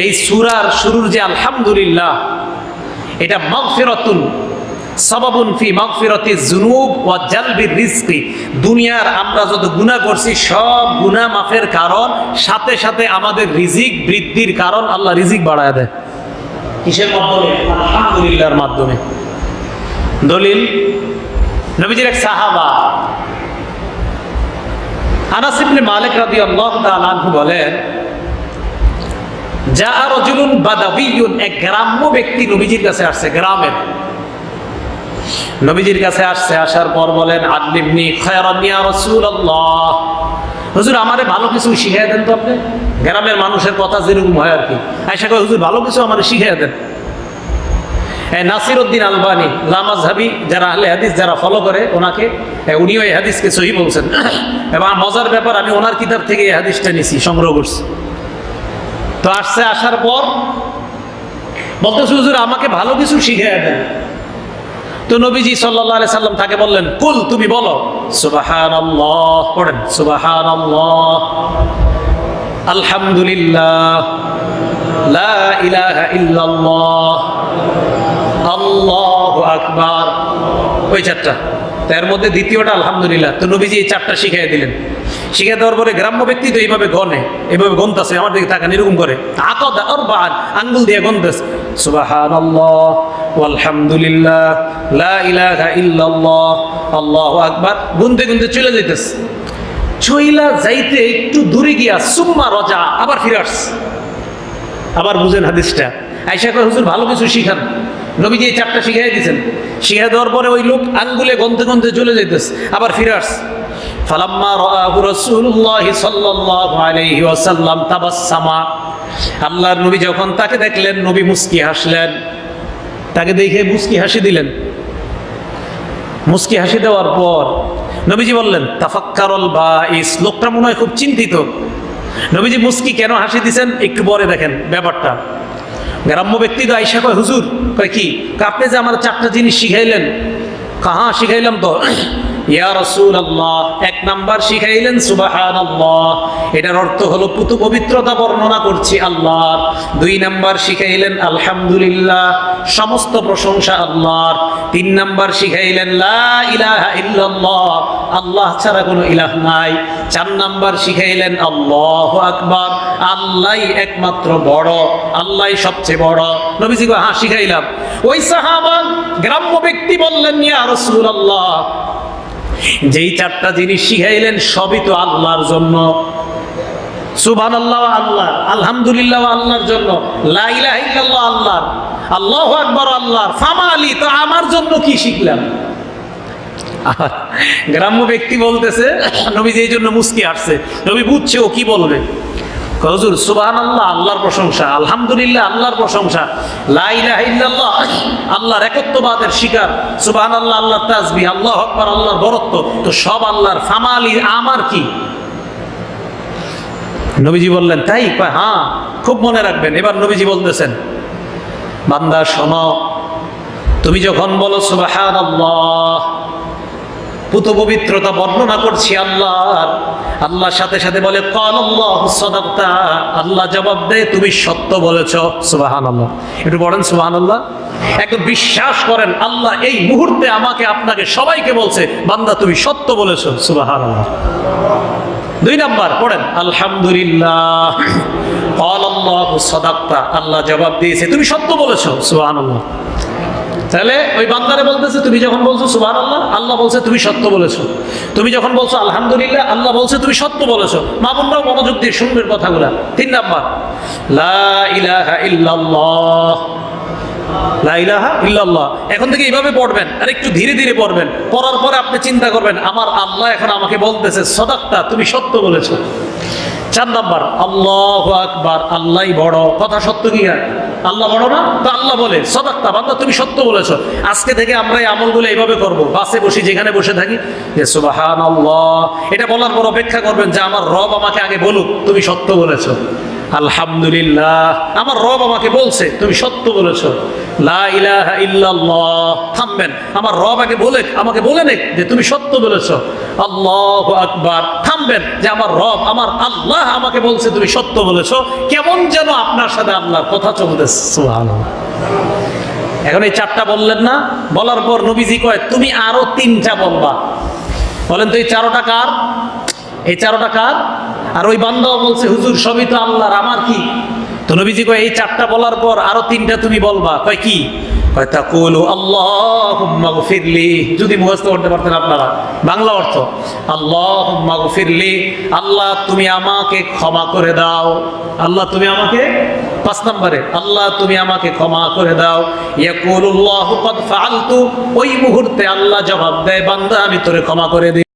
এই সূরার শুরুর যে আলহামদুলিল্লাহ, এটা মাগফিরাতুন সাবাবুন ফি মাগফিরাতিজ যুনুব ওয়া জালবির রিজকি। দুনিয়ার আমরা যত গুনাহ করছি সব গুনাহ মাফের কারণ, সাথে সাথে আমাদের রিজিক বৃদ্ধির কারণ। আল্লাহ রিজিক বাড়ায় দেয় কিসের মাধ্যমে? আলহামদুলিল্লাহর মাধ্যমে। দলিল, নবীজির এক সাহাবা আনাস ইবনে মালিক রাদিয়াল্লাহু তাআলা আনহু বলেন, যা রাজুলুন বাদাবিয়ুন, এক গ্রাম্য ব্যক্তি নবীজির কাছে আসছে, গ্রামের নবীজির কাছে আসছে। আসার পর বলেন, আল্লিমনি খায়রান ইয়া রাসূলুল্লাহ, হুজুর আমারে ভালো কিছু শিখিয়ে দেন তো আপনি। গ্রামের মানুষের কথা যেরকম হয় আর কি, আয়েশা কয়, হুজুর ভালো কিছু আমারে শিখিয়ে দেন। নাসিরউদ্দিন আলবানী লামাযহাবী, যারা আহলে হাদিস যারা ফলো করে ওনাকে, উনিও এই হাদিসকে সহিহ বলছেন। এবং মজার ব্যাপার, আমি ওনার কিতাব থেকে এই হাদিসটা নিছি, সংগ্রহ করছি। তো আসছে, আসার পর বলতেছে, হুজুর আমাকে ভালো কিছু শিখিয়ে দেন। তো নবীজি সাল্লাল্লাহু আলাইহি সাল্লাম তাকে বললেন, কুল, তুমি বলো সুবহানাল্লাহ, পড়েন সুবহানাল্লাহ, আলহামদুলিল্লাহ, লা ইলাহা ইল্লাল্লাহ, আল্লাহু আকবার। ওই চারটা, তার মধ্যে দ্বিতীয়টা আলহামদুলিল্লাহ। তো নবীজি এই চারটা শিখিয়ে দিলেন। শিখিয়ে দেওয়ার পরে গ্রাম্য ব্যক্তি তো এইভাবে গনে, এইভাবে গনতেছে, আমার দিকে তাকান, এরকম করে আকাদা আরবাআন, আঙ্গুল দিয়ে গনতেছে, সুবহানাল্লাহ ওয়ালহামদুলিল্লাহ, লা ইলাহা ইল্লাল্লাহ, আল্লাহু আকবার। গুনতে গুনতে চলে যাইতেছে। চইলা যাইতে একটু দূরে গিয়া সুম্মা রাজা, আবার ফিরে আসছে। আবার বুঝেন হাদিসটা। আয়েশা কয়, হুজুর ভালো কিছু শিখান। নবীজি এই চারটা শিখিয়ে দিয়েছেন। শিখিয়ে দেওয়ার পরে ওই লোক আঙ্গুলে গনতে গনতে চলে যাইতেছে, আবার ফিরে আসছে। ফালাম্মা রাআহু রাসূলুল্লাহ সাল্লাল্লাহু আলাইহি ওয়াসাল্লাম তাবাসসামা, আল্লাহর নবী যখন তাকে দেখলেন, নবী মুস্কি হাসলেন। তাকে দেখে মুস্কি হাসি দিলেন। মুস্কি হাসি দেওয়ার পর নবীজি বললেন, তাফাক্কারুল বাইস, লোকটা মনে হয় খুব চিন্তিত। নবীজি মুস্কি কেন হাসি দিয়েছেন একটু পরে দেখেন ব্যাপারটা। গ্রাম্য ব্যক্তি তো আয়েশা কয়, হুজুর, কয় কি, আপনি যে আমার চারটা জিনিস শিখাইলেন। কাহা শিখাইলাম তো, ইয়া রাসূলুল্লাহ, এক নাম্বার শিখাইলেন সুবহানাল্লাহ, এটার অর্থ হলো পুতু পবিত্রতা বর্ণনা করছি আল্লাহর। দুই নাম্বার শিখাইলেন আলহামদুলিল্লাহ, সমস্ত প্রশংসা আল্লাহর। তিন নাম্বার শিখাইলেন লা ইলাহা ইল্লাল্লাহ, আল্লাহ ছাড়া কোনো ইলাহ নাই। চার নাম্বার শিখাইলেন আল্লাহু আকবার, আল্লাহই একমাত্র বড়, আল্লাহই সবচেয়ে বড়। নবীজি কয়, হ্যাঁ শিখাইলাম। ওই সাহাবা গ্রাম্য ব্যক্তি বললেন, ইয়া রাসূলুল্লাহ, যেই চারটা জিনিস শিখাইলেন সবই তো আল্লাহর জন্য। সুবহানাল্লাহ আল্লাহ, আলহামদুলিল্লাহ আল্লাহর জন্য, লা ইলাহা ইল্লাল্লাহ আল্লাহর, আল্লাহু আকবার আল্লাহর, ফামালি, তো আমার জন্য কি শিখলাম? গ্রাম্য ব্যক্তি বলতেছে, নবী এই জন্য মুস্কি হাসছে। নবী বুঝছে ও কি বলবে। হুজুর সুবহানাল্লাহ আল্লাহর প্রশংসা, আলহামদুলিল্লাহ আল্লাহর প্রশংসা, লা ইলাহা ইল্লাল্লাহ আল্লাহর একত্ববাদের স্বীকার, সুবহানাল্লাহ আল্লাহর তাসবিহ, আল্লাহু আকবার আল্লাহর বরত্ব, তো সব আল্লাহর, ফামালি, আমার কি? নবীজি বললেন, তাই? হ্যাঁ, খুব মনে রাখবেন। এবার নবীজি বলতেছেন, বান্দা শোনো, তুমি যখন বলো সুবহানাল্লাহ, পুত পবিত্রতা বর্ণনা করছি আল্লাহর, আল্লাহর সাথে সাথে বলে ক্বালাল্লাহু সাদাকতা, আল্লাহ জবাব দেয় তুমি সত্য বলেছো। সুবহানাল্লাহ, একটু বলেন সুবহানাল্লাহ। একটু বিশ্বাস করেন, আল্লাহ এই মুহূর্তে আমাকে, আপনাকে, সবাইকে বলছে, বান্দা তুমি সত্য বলেছো। সুবহানাল্লাহ। দুই নাম্বার পড়েন আলহামদুলিল্লাহ, ক্বালাল্লাহু সাদাকতা, আল্লাহ জবাব দিয়েছে তুমি সত্য বলেছো। সুবহানাল্লাহ। তাহলে ওই বান্দারে বলতেছে, তুমি যখন বলছো সুবহানাল্লাহ, আল্লাহ বলছে তুমি সত্য বলেছো। তুমি যখন বলছো আলহামদুলিল্লাহ, আল্লাহ বলছে তুমি সত্য বলেছো। মা বোনরাও মনোযোগ দিয়ে শুনবেন কথাগুলা। তিন নাম্বার, লা ইলাহা ইল্লাল্লাহ, লা ইলাহা ইল্লাল্লাহ। এখন থেকে এইভাবে পড়বেন, আর একটু ধীরে ধীরে পড়বেন। পড়ার পরে আপনি চিন্তা করবেন, আমার আল্লাহ এখন আমাকে বলতেছে সাদাকতা, তুমি সত্য বলেছো। চার নাম্বার, আল্লাহু আকবার, আল্লাহই বড়। কথা সত্য কি না? আল্লাহ বড় না? তো আল্লাহ বলে সাদাকতা, বান্দা তুমি সত্য বলেছো। আজকে থেকে আমরা এই আমলগুলো এইভাবে করব। বাসে বসে, যেখানে বসে থাকি, যে সুবহানাল্লাহ, এটা বলার পর অপেক্ষা করবেন যে আমার রব আমাকে আগে বলুক তুমি সত্য বলেছো। আলহামদুলিল্লাহ, আমার রব আমাকে বলছে তুমি সত্য বলেছো। লা ইলাহা ইল্লাল্লাহ, থামবেন, আমার রব আগে বলে, আমাকে বলে নে যে তুমি সত্য বলেছো। আল্লাহু আকবার, থাম জানবেন যে আমার রব, আমার আল্লাহ আমাকে বলছে তুমি সত্য বলেছো, কেমন যেন আপনার সাথে আল্লাহর কথা চলতেছে। সুবহানাল্লাহ। এখন এই 4টা বললেন না, বলার পর নবীজি কয় তুমি আরো 3টা বলবা। বলেন তো এই 4টা কার? এই 4টা কার? আর ওই বান্দাও বলছে হুজুর সবই তো আল্লাহর, আমার কি? তো নবীজি কয় এই 4টা বলার পর আরো 3টা তুমি বলবা। কয় কি? কয় তাকুলু আল্লাহুম্মা গফিরলি। যদি মুখস্থ করতে পারতেন আপনারা, বাংলা অর্থ আল্লাহুম্মা গফিরলি, আল্লাহ তুমি আমাকে ক্ষমা করে দাও। আল্লাহ তুমি আমাকে, 5 নম্বরে আল্লাহ তুমি আমাকে ক্ষমা করে দাও। ইয়াকুলুল্লাহু ক্বাদ ফাআলতু, ওই মুহূর্তে আল্লাহ জবাব দেয় বান্দা আমি তোরে ক্ষমা করে দিই।